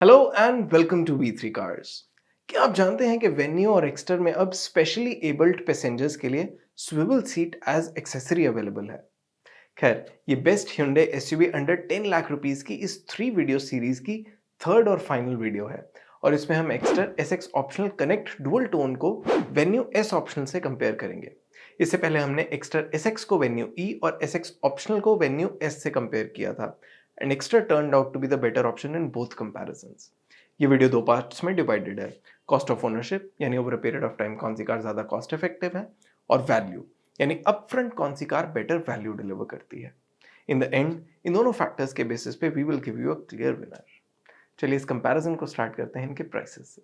Hello and welcome to V3 cars. क्या आप जानते हैं कि वेन्यू और एक्स्टर में अब स्पेशली एबल्ड पैसेंजर्स के लिए swivel seat as accessory available है। खैर, ये best Hyundai SUV under 10 lakh rupees की इस 3 वीडियो सीरीज की थर्ड और फाइनल वीडियो है और इसमें हम Exter SX optional connect dual tone को वेन्यू S ऑप्शनल से कंपेयर करेंगे। इससे पहले हमने एक्स्टर SX को वेन्यू E और SX ऑप्शनल को वेन्यू S से कंपेयर किया था and Exter turned out to be the better option in both comparisons. ये वीडियो दो पार्ट्स में डिवाइडेड है। कॉस्ट ऑफ ओनरशिप यानी over a period of time कौन सी कार ज्यादा कॉस्ट इफेक्टिव है, और वैल्यू यानी अपफ्रंट कौन सी कार बेटर वैल्यू डिलीवर करती है। इन द एंड इन दोनों फैक्टर्स के बेसिस पे we will give you a clear winner. चलिए इस कंपैरिजन को स्टार्ट करते हैं इनके प्राइसेस से।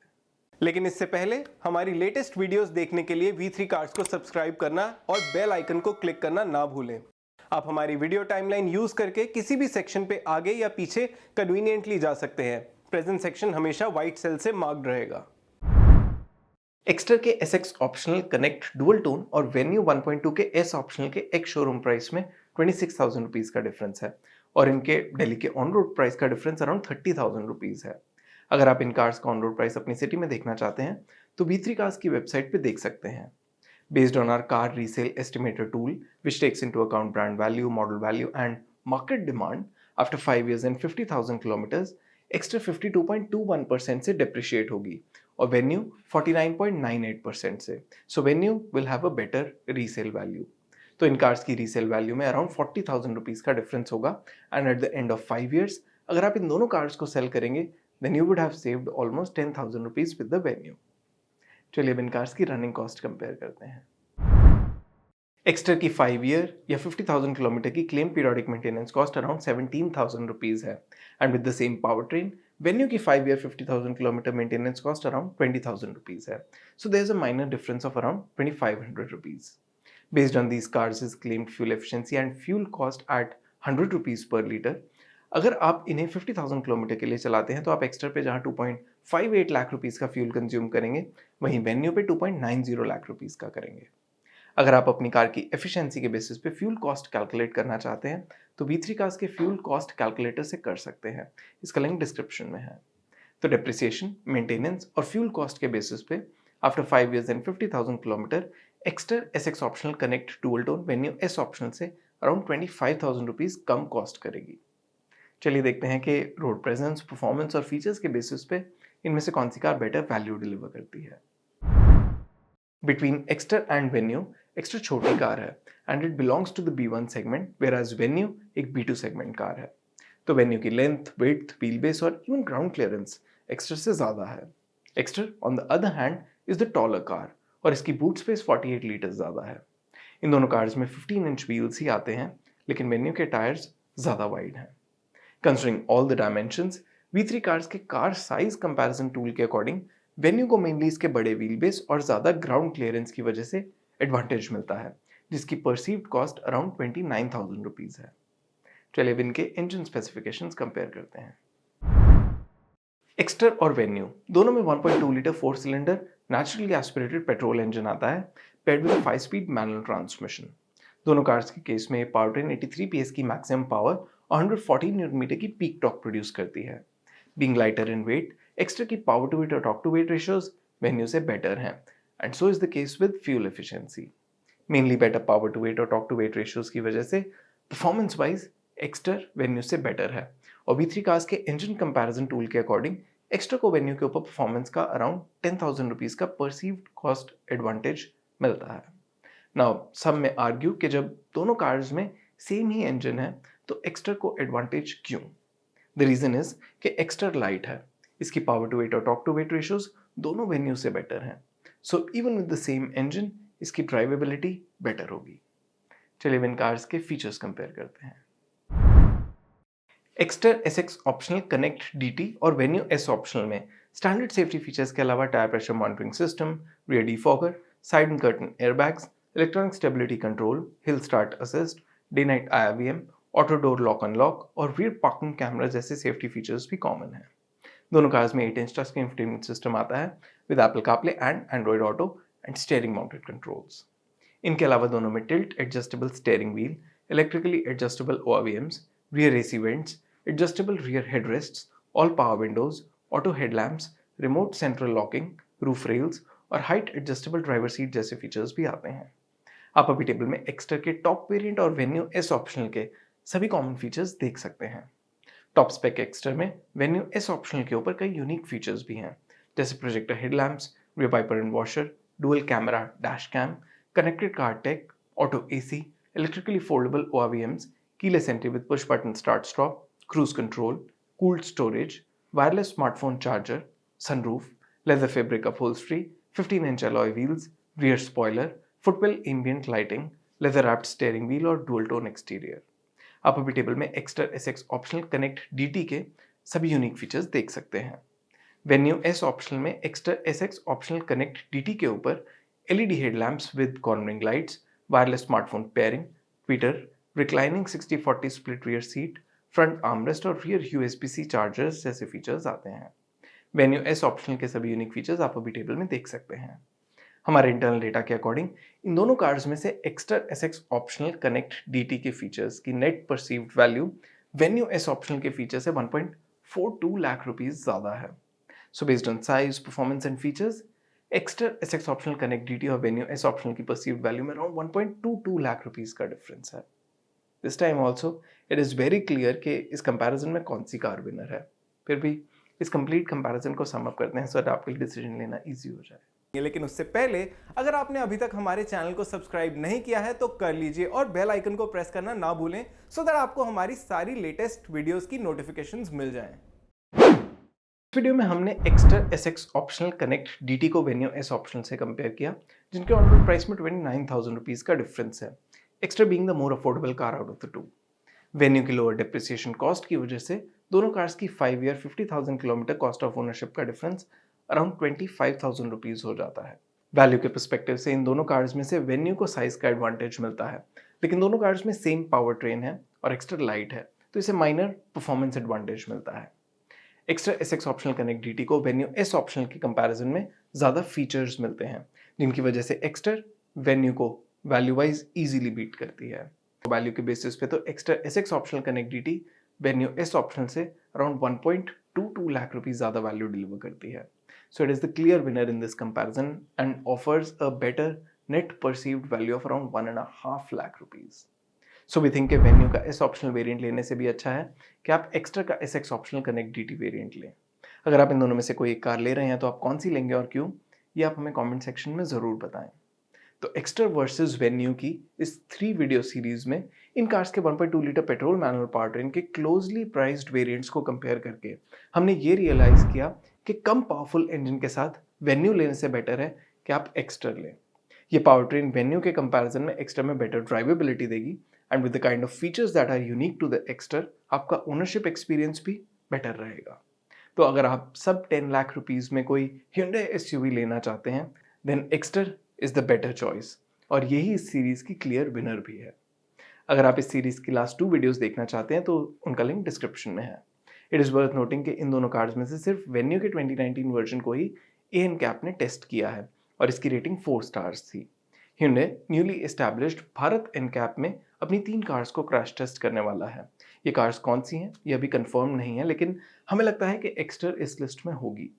लेकिन इससे पहले हमारी लेटेस्ट वीडियोस देखने के लिए V3 कार्ड्स को सब्सक्राइब करना और बेल आइकन को क्लिक करना ना भूलें। आप हमारी वीडियो टाइमलाइन यूज करके किसी भी सेक्शन पे आगे या पीछे कन्वीनियंटली जा सकते हैं। प्रेजेंट सेक्शन हमेशा व्हाइट सेल से मार्क्ड रहेगा। एक्स्टर के SX optional connect dual tone और वेन्यू 1.2 के S ऑप्शनल के एक्स शोरूम प्राइस में 26,000 रुपीज का डिफरेंस है और इनके दिल्ली के ऑन रोड प्राइस का डिफरेंस अराउंड 30,000 रुपीज है। अगर आप इन कार्स का ऑन रोड प्राइस अपनी सिटी में देखना चाहते हैं तो V3 कार्स की वेबसाइट पे देख सकते हैं। Based on our car resale estimator tool, which takes into account brand value, model value, and market demand, after 5 years and 50,000 kilometers, extra 52.21% से depreciate होगी और वेन्यू 49.98% से। So Venue will have a better resale value. तो इन cars की resale value में around 40,000 rupees का difference होगा and at the end of 5 years अगर आप इन दोनों कार्स को सेल करेंगे then you would have saved almost 10,000 rupees with the Venue. चलिए अब इन कार्स की रनिंग कॉस्ट कंपेयर करते हैं। एक्स्टर की 5 ईयर या 50,000 किलोमीटर की claim periodic maintenance cost around 17,000 rupees है and with the same power train Venue की 5 year 50,000 kilometre maintenance cost around 20,000 rupees है। So there is a minor difference of around 2,500 rupees. Based on these cars is claimed fuel efficiency and fuel cost at 100 rupees per litre. अगर आप इन्हें 50,000 kilometre के लिए चलाते हैं तो आप एक्स्ट्रा पे जहां 2.58 लाख रुपीस का फ्यूल कंज्यूम करेंगे वहीं वेन्यू पे 2.90 लाख रुपीस का करेंगे। अगर आप अपनी कार की एफिशिएंसी के बेसिस पे फ्यूल कॉस्ट कैलकुलेट करना चाहते हैं तो V3 कार्स के फ्यूल कॉस्ट कैलकुलेटर से कर सकते हैं। इसका लिंक डिस्क्रिप्शन में है। तो डेप्रिसिएशन, मेंटेनेंस और फ्यूल कॉस्ट के बेसिस पे after 5 years and 50,000 kilometre Exter SX optional connect dual tone Venue S optional से अराउंड 25,000 रुपीज कम कॉस्ट करेगी। चलिए देखते हैं कि रोड प्रेजेंस, परफॉर्मेंस और फीचर्स के बेसिस पे इनमें से कौन सी कार बेटर वैल्यू डिलीवर करती है। Between Exter and Venue, Exter छोटी कार है and it belongs to the B1 segment वेराज venue एक B2 सेगमेंट कार है। तो वेन्यू की लेंथ, विड्थ, व्हील बेस और इवन ग्राउंड क्लियरेंस एक्स्टर से ज्यादा है। Exter on the other hand is the taller car और इसकी बूट स्पेस 48 लीटर ज्यादा है। इन दोनों कार्स में 15 इंच व्हील्स ही आते हैं लेकिन वेन्यू के टायर्स ज्यादा वाइड हैं। Considering all the dimensions, V3 cars के कार साइज कंपैरिजन टूल के अकॉर्डिंग वेन्यू को मेनली इसके बड़े व्हील बेस और ज्यादा ग्राउंड क्लियरेंस की वजह से एडवांटेज मिलता है जिसकी परसीव्ड कॉस्ट अराउंड 29,000 रुपीज है। चलिए अब इनके इंजन स्पेसिफिकेशंस कंपेयर करते हैं। एक्स्टर और वेन्यू दोनों में 1.2 litre 4 cylinder naturally aspirated petrol engine आता है paired with 5 speed manual transmission. दोनों कार्स के केस में पावर ट्रेन 83 PS की मैक्सिमम पावर और 114 न्यूटन मीटर की पीक टॉर्क प्रोड्यूस करती है। Being lighter in weight, Exter की पावर टू वेट और torque to weight ratios Venue से बेटर हैं and so is the case with fuel efficiency. Mainly better power to weight और torque to weight ratios की वजह से performance wise Exter venue से better है और V3 कार्स के इंजन कंपैरिजन टूल के अकॉर्डिंग एक्स्टर को वेन्यू के ऊपर परफॉर्मेंस का अराउंड 10,000 रुपीज का परसीव्ड कॉस्ट एडवांटेज मिलता है। नाउ सब में आर्ग्यू कि जब दोनों कार्स में सेम ही इंजन है तो एक्स्टर को एडवांटेज क्यों। द रीजन इज कि एक्स्टर लाइट है, इसकी पावर टू वेट और टॉर्क टू वेट रेशियोज दोनों वेन्यू से बेटर हैं। So even with the same engine इसकी ड्राइवेबिलिटी बेटर होगी। चलिए इन कार्स के फीचर्स कंपेयर करते हैं। Exter SX optional connect DT और वेन्यू S ऑप्शनल में स्टैंडर्ड सेफ्टी फीचर्स के अलावा tyre pressure monitoring system, rear defogger, side and curtain airbags, electronic stability control, hill start assist, day night IRVM, auto door lock unlock और rear parking camera जैसे safety features भी common है। दोनों cars में 8 inch touch screen infotainment system आता है with Apple CarPlay and Android Auto and steering mounted controls. इनके अलावा दोनों में tilt adjustable steering wheel, electrically adjustable ORVMs, rear AC vents, adjustable rear headrests, all power windows auto headlamps, remote central locking, roof rails और height adjustable driver seat जैसे features भी आते हैं। आप अभी टेबल में एक्स्टर के टॉप वेरिएंट और वेन्यू एस ऑप्शनल के सभी कॉमन फीचर्स देख सकते हैं। टॉप स्पेक एक्स्टर में वेन्यू एस ऑप्शनल के ऊपर कई यूनिक फीचर्स भी हैं, जैसे projector headlamps, rear wiper and washer, dual camera dash cam, connected car tech, auto AC, electrically foldable ORVMs, keyless entry with push button start stop, cruise control, cooled storage, wireless smartphone charger, sunroof, leather fabric upholstery, 15-inch alloy wheels, rear spoiler, footwell ambient lighting, leather wrapped steering wheel और dual tone exterior। आप अभी table में Exter SX optional connect DT के सभी unique features देख सकते हैं। Venue S optional में Exter SX optional connect DT के ऊपर LED headlamps with cornering lights, wireless smartphone pairing, Twitter, reclining 60-40 split rear seat, front armrest और रियर USB-C चार्जर्स जैसे फीचर्स आते हैं। वेन्यू एस ऑप्शनल के सभी यूनिक फीचर्स आप अभी टेबल में देख सकते हैं। हमारे इंटरनल डेटा के अकॉर्डिंग इन दोनों कार्स में से Exter SX optional connect DT के फीचर्स की net perceived value venue S optional के फीचर से 1.42 लाख रुपीस ज्यादा है। So based on size, performance and features, Exter SX optional connect DT और वेन्यू एस ऑप्शनल की परसीव्ड वैल्यू में around 1.22 lakh rupees का डिफरेंस है। This time also it is very clear कि इस कंपैरिजन में कौन सी कार विनर है। फिर भी इस कंप्लीट कंपैरिजन को सम अप करते हैं सो दैट आपके लिए डिसीजन लेना इजी हो जाए। लेकिन उससे पहले अगर आपने अभी तक हमारे चैनल को सब्सक्राइब नहीं किया है तो कर लीजिए और बेल आइकन को प्रेस करना ना भूलें सो दैट आपको हमारी सारी लेटेस्ट वीडियोस की नोटिफिकेशंस मिल जाएं। इस वीडियो में हमने Exter SX optional connect DT को वेन्यू एस ऑप्शनल से कंपेयर किया, जिनके ऑन रोड प्राइस में 29,000 रुपीस का डिफरेंस है, Exter being the more affordable car out of the two. Venue की लोअर डिप्रिसिएशन कॉस्ट की वजह से दोनों कार्स की 5 year 50,000 kilometre cost of ownership का डिफरेंस अराउंड 25,000 रुपीज हो जाता है। वैल्यू के पर्सपेक्टिव से इन दोनों कार्स में से वेन्यू को साइज का एडवांटेज मिलता है, लेकिन दोनों कार्स में सेम पावर ट्रेन है और एक्स्टर लाइट है, तो इसे माइनर परफॉर्मेंस एडवांटेज मिलता है। Exter SX optional connect DT को वेन्यू एस ऑप्शनल के कंपैरिजन में ज़्यादा फीचर्स मिलते हैं, जिनकी वजह से एक्स्टर वेन्यू को वैल्यू वाइज ईजिली बीट करती है। वैल्यू के बेसिस पे तो Exter SX optional connect DT venue S optional से अराउंड 1.22 लाख रुपीस ज़्यादा वैल्यू डिलीवर करती है। So it is the clear winner in this comparison and offers a better net perceived value of around 1.5 lakh rupees. So we think कि venue का S optional variant लेने से भी अच्छा है कि आप एक्स्ट्रा का SX optional connect DT variant लें। अगर आप इन दोनों में से कोई एक कार ले रहे हैं तो आप कौन सी लेंगे और क्यों, ये आप हमें कमेंट सेक्शन में ज़रूर बताएं। तो एक्स्टर वर्सेस वेन्यू की इस 3 वीडियो सीरीज में इन कार्स के 1.2 litre petrol manual power train के क्लोजली प्राइस्ड वेरिएंट्स को कंपेयर करके हमने ये रियलाइज किया कि कम पावरफुल इंजन के साथ वेन्यू लेने से बेटर है कि आप एक्स्टर लें। ये पावर ट्रेन वेन्यू के कंपैरिजन में एक्स्टर में बेटर ड्राइवेबिलिटी देगी and with the kind of features that are unique to the Exter आपका ओनरशिप एक्सपीरियंस भी बेटर रहेगा। तो अगर आप सब 10 लाख रुपीस में कोई Hyundai SUV लेना चाहते हैं then Exter is the better choice और यही इस सीरीज की क्लियर विनर भी है। अगर आप इस सीरीज की लास्ट 2 वीडियोस देखना चाहते हैं तो उनका लिंक डिस्क्रिप्शन में है। इट इज़ वर्थ नोटिंग कि इन दोनों कार्स में से सिर्फ वेन्यू के 2019 वर्जन को ही ANCAP ने टेस्ट किया है और इसकी रेटिंग 4 स्टार्स थी। Hyundai newly established Bharat NCAP में अपनी 3 कार्स को क्रैश टेस्ट करने वाला है। ये कार्स कौन सी हैं ये अभी कंफर्म नहीं है, लेकिन हमें लगता है कि एक्स्टर इस लिस्ट में होगी।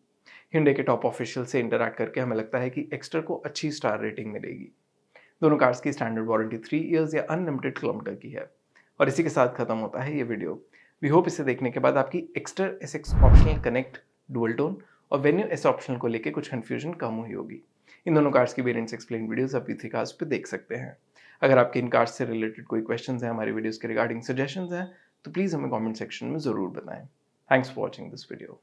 Hyundai के टॉप ऑफिशियल से इंटरैक्ट करके हमें लगता है कि एक्स्टर को अच्छी स्टार रेटिंग मिलेगी। दोनों कार्स की स्टैंडर्ड वारंटी 3 इयर्स या अनलिमिटेड किलोमीटर की है। और इसी के साथ खत्म होता है ये वीडियो। वी होप इसे देखने के बाद आपकी Exter SX optional connect dual tone और वेन्यू एस ऑप्शनल को लेके कुछ कन्फ्यूजन कम हुई होगी। इन दोनों कार्स की वेरिएंट्स एक्सप्लेन वीडियोस आप V3 कार्स पे देख सकते हैं। अगर आपके इन कार्स से रिलेटेड कोई क्वेश्चंस हैं, हमारी वीडियोस के रिगार्डिंग सजेशंस हैं, तो प्लीज़ हमें कमेंट सेक्शन में ज़रूर बताएं। Thanks for watching this video.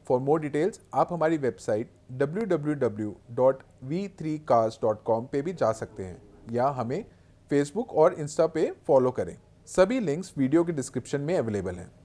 For more details आप हमारी वेबसाइट www.v3cars.com पे भी जा सकते हैं या हमें फेसबुक और इंस्टा पे फॉलो करें। सभी लिंक्स वीडियो के डिस्क्रिप्शन में अवेलेबल हैं।